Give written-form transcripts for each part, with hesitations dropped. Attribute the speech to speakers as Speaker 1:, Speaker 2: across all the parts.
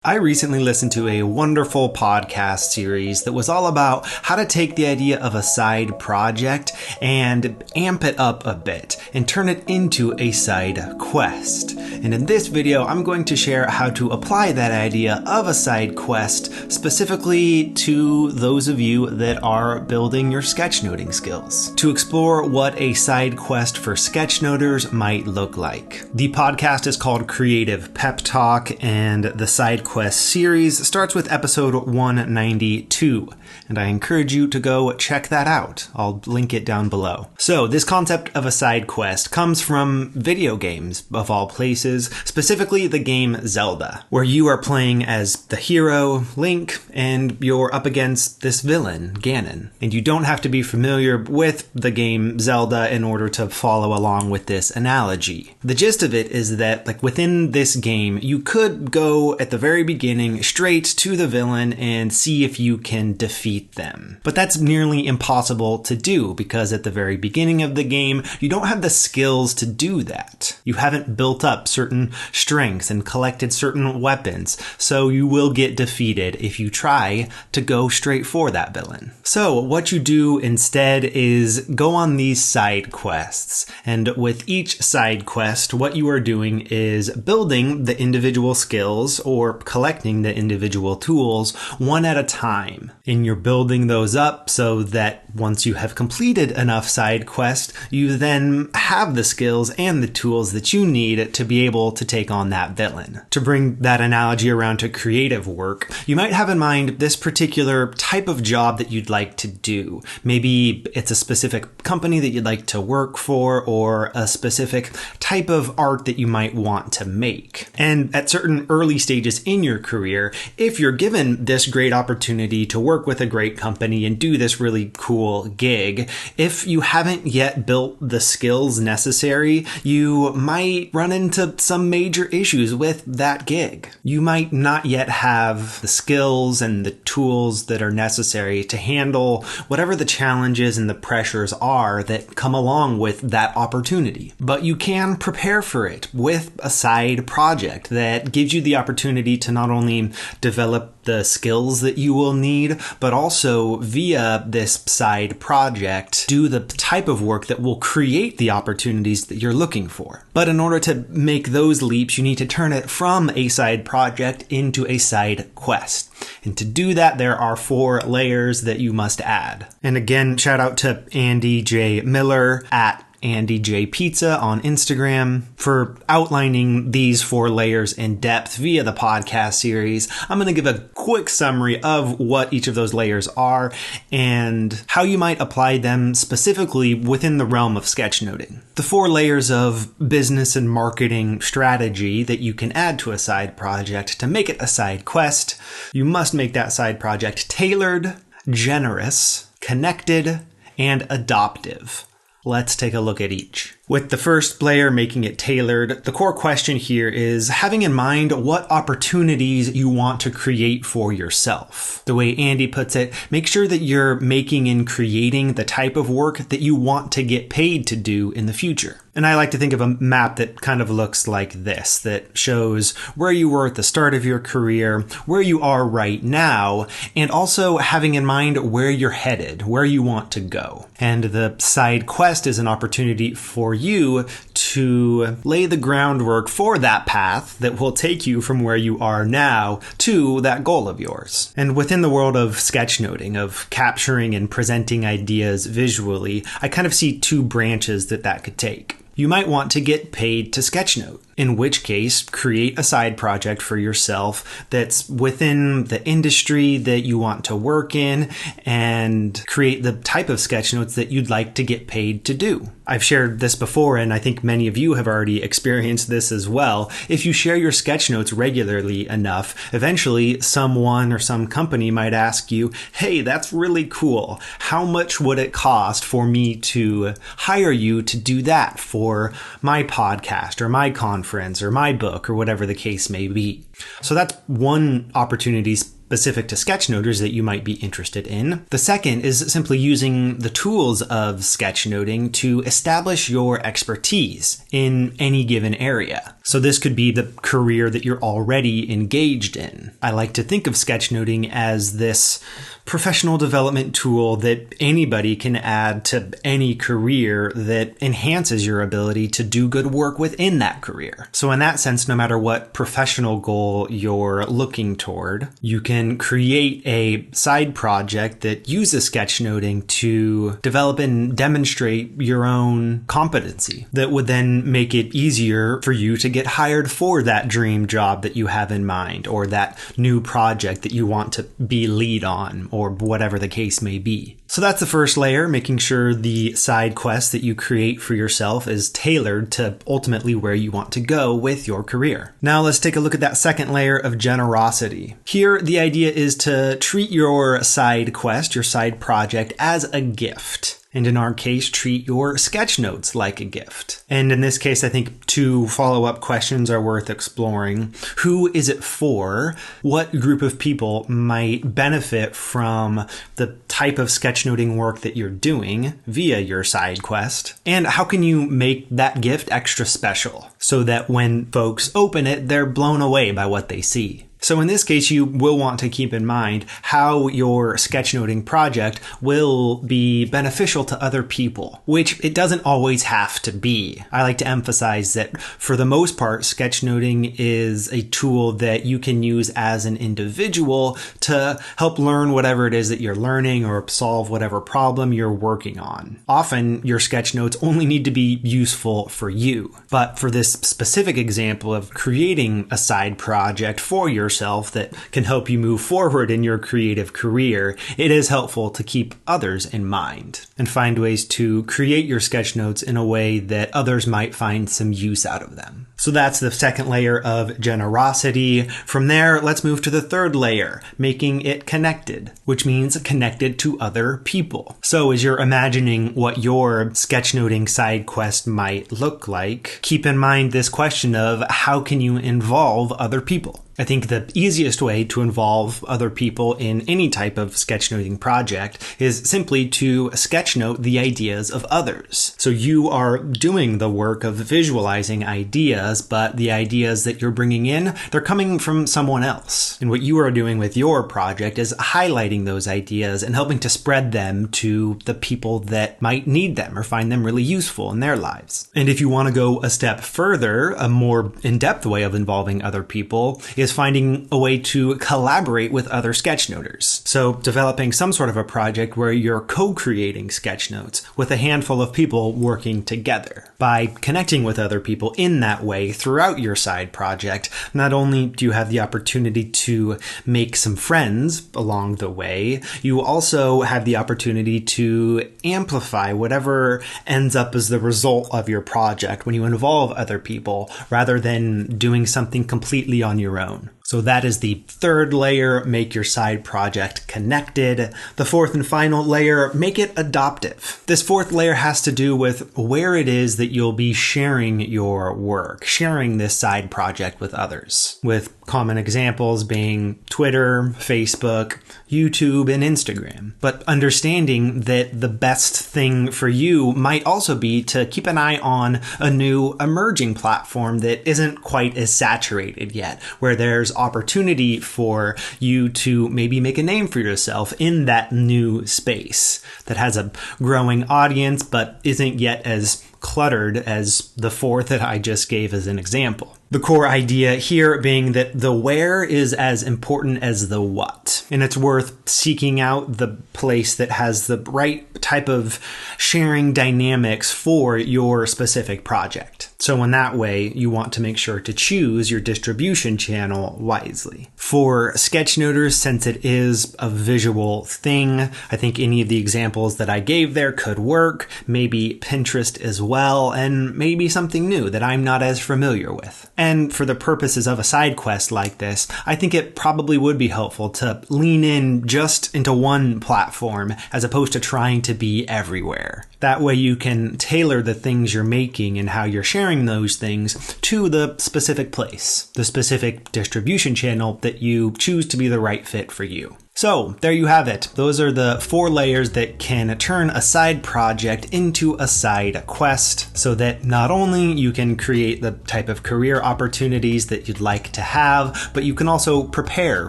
Speaker 1: I recently listened to a wonderful podcast series that was all about how to take the idea of a side project and amp it up a bit and turn it into a side quest. And in this video, I'm going to share how to apply that idea of a side quest specifically to those of you that are building your sketchnoting skills, to explore what a side quest for sketchnoters might look like. The podcast is called Creative Pep Talk, and the side quest series starts with episode 192, and I encourage you to go check that out. I'll link it down below. So this concept of a side quest comes from video games, of all places, specifically the game Zelda, where you are playing as the hero, Link, and you're up against this villain, Ganon. And you don't have to be familiar with the game Zelda in order to follow along with this analogy. The gist of it is that, within this game, you could go at the very beginning straight to the villain and see if you can defeat them. But that's nearly impossible to do because at the very beginning of the game, you don't have the skills to do that. You haven't built up certain strengths and collected certain weapons, so you will get defeated if you try to go straight for that villain. So what you do instead is go on these side quests, and with each side quest, what you are doing is building the individual skills or collecting the individual tools one at a time. And you're building those up so that once you have completed enough side quests, you then have the skills and the tools that you need to be able to take on that villain. To bring that analogy around to creative work, you might have in mind this particular type of job that you'd like to do. Maybe it's a specific company that you'd like to work for, or a specific type of art that you might want to make. And at certain early stages in your career, if you're given this great opportunity to work with a great company and do this really cool gig, if you haven't yet built the skills necessary, you might run into some major issues with that gig. You might not yet have the skills and the tools that are necessary to handle whatever the challenges and the pressures are that come along with that opportunity. But you can prepare for it with a side project that gives you the opportunity to not only develop the skills that you will need, but also via this side project, do the type of work that will create the opportunities that you're looking for. But in order to make those leaps, you need to turn it from a side project into a side quest. And to do that, there are 4 layers that you must add. And again, shout out to Andy J. Miller at Andy J. Pizza on Instagram for outlining these 4 layers in depth via the podcast series. I'm going to give a quick summary of what each of those layers are and how you might apply them specifically within the realm of sketchnoting. The 4 layers of business and marketing strategy that you can add to a side project to make it a side quest. You must make that side project tailored, generous, connected, and adoptive. Let's take a look at each. With the first layer, making it tailored, the core question here is having in mind what opportunities you want to create for yourself. The way Andy puts it, make sure that you're making and creating the type of work that you want to get paid to do in the future. And I like to think of a map that kind of looks like this, that shows where you were at the start of your career, where you are right now, and also having in mind where you're headed, where you want to go. And the side quest is an opportunity for you to lay the groundwork for that path that will take you from where you are now to that goal of yours. And within the world of sketchnoting, of capturing and presenting ideas visually, I kind of see 2 branches that could take. You might want to get paid to sketchnote, in which case create a side project for yourself that's within the industry that you want to work in and create the type of sketchnotes that you'd like to get paid to do. I've shared this before, and I think many of you have already experienced this as well. If you share your sketchnotes regularly enough, eventually someone or some company might ask you, hey, that's really cool. How much would it cost for me to hire you to do that for my podcast or my conference or my book or whatever the case may be? So that's one opportunity specific to sketchnoters that you might be interested in. The second is simply using the tools of sketchnoting to establish your expertise in any given area. So this could be the career that you're already engaged in. I like to think of sketchnoting as this professional development tool that anybody can add to any career that enhances your ability to do good work within that career. So in that sense, no matter what professional goal you're looking toward, you can create a side project that uses sketchnoting to develop and demonstrate your own competency that would then make it easier for you to get hired for that dream job that you have in mind, or that new project that you want to be lead on, or whatever the case may be. So that's the first layer, making sure the side quest that you create for yourself is tailored to ultimately where you want to go with your career. Now let's take a look at that second layer of generosity. Here, the idea is to treat your side quest, your side project, as a gift. And in our case, treat your sketch notes like a gift. And in this case, I think 2 follow-up questions are worth exploring. Who is it for? What group of people might benefit from the type of sketchnoting work that you're doing via your side quest? And how can you make that gift extra special so that when folks open it, they're blown away by what they see? So in this case, you will want to keep in mind how your sketchnoting project will be beneficial to other people, which it doesn't always have to be. I like to emphasize that for the most part, sketchnoting is a tool that you can use as an individual to help learn whatever it is that you're learning or solve whatever problem you're working on. Often, your sketch notes only need to be useful for you. But for this specific example of creating a side project for yourself that can help you move forward in your creative career, it is helpful to keep others in mind and find ways to create your sketch notes in a way that others might find some use out of them. So that's the second layer of generosity. From there, let's move to the third layer, making it connected, which means connected to other people. So as you're imagining what your sketchnoting side quest might look like, keep in mind this question of how can you involve other people? I think the easiest way to involve other people in any type of sketchnoting project is simply to sketchnote the ideas of others. So you are doing the work of visualizing ideas, but the ideas that you're bringing in, they're coming from someone else. And what you are doing with your project is highlighting those ideas and helping to spread them to the people that might need them or find them really useful in their lives. And if you want to go a step further, a more in-depth way of involving other people is finding a way to collaborate with other sketchnoters. So developing some sort of a project where you're co-creating sketchnotes with a handful of people working together. By connecting with other people in that way throughout your side project, not only do you have the opportunity to make some friends along the way, you also have the opportunity to amplify whatever ends up as the result of your project when you involve other people rather than doing something completely on your own. So that is the third layer, make your side project connected. The fourth and final layer, make it adoptive. This fourth layer has to do with where it is that you'll be sharing your work, sharing this side project with others, with common examples being Twitter, Facebook, YouTube, and Instagram. But understanding that the best thing for you might also be to keep an eye on a new emerging platform that isn't quite as saturated yet, where there's opportunity for you to maybe make a name for yourself in that new space that has a growing audience but isn't yet as cluttered as the fourth that I just gave as an example. The core idea here being that the where is as important as the what. And it's worth seeking out the place that has the right type of sharing dynamics for your specific project. So in that way, you want to make sure to choose your distribution channel wisely. For sketchnoters, since it is a visual thing, I think any of the examples that I gave there could work, maybe Pinterest as well, and maybe something new that I'm not as familiar with. And for the purposes of a side quest like this, I think it probably would be helpful to lean in just into one platform as opposed to trying to be everywhere. That way you can tailor the things you're making and how you're sharing sharing those things to the specific place, the specific distribution channel that you choose to be the right fit for you. So there you have it. Those are the 4 layers that can turn a side project into a side quest, so that not only you can create the type of career opportunities that you'd like to have, but you can also prepare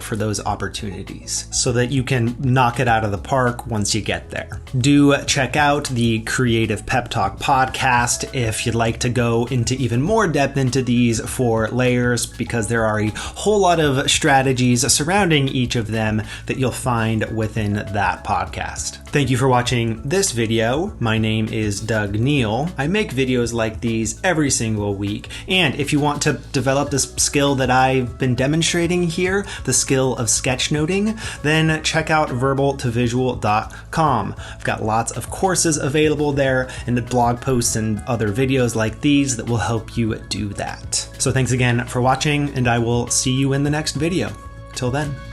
Speaker 1: for those opportunities so that you can knock it out of the park once you get there. Do check out the Creative Pep Talk podcast if you'd like to go into even more depth into these 4 layers, because there are a whole lot of strategies surrounding each of them that you'll find within that podcast. Thank you for watching this video. My name is Doug Neill. I make videos like these every single week, and if you want to develop this skill that I've been demonstrating here, the skill of sketchnoting, then check out verbaltovisual.com. I've got lots of courses available there and blog posts and other videos like these that will help you do that. So thanks again for watching, and I will see you in the next video. Till then.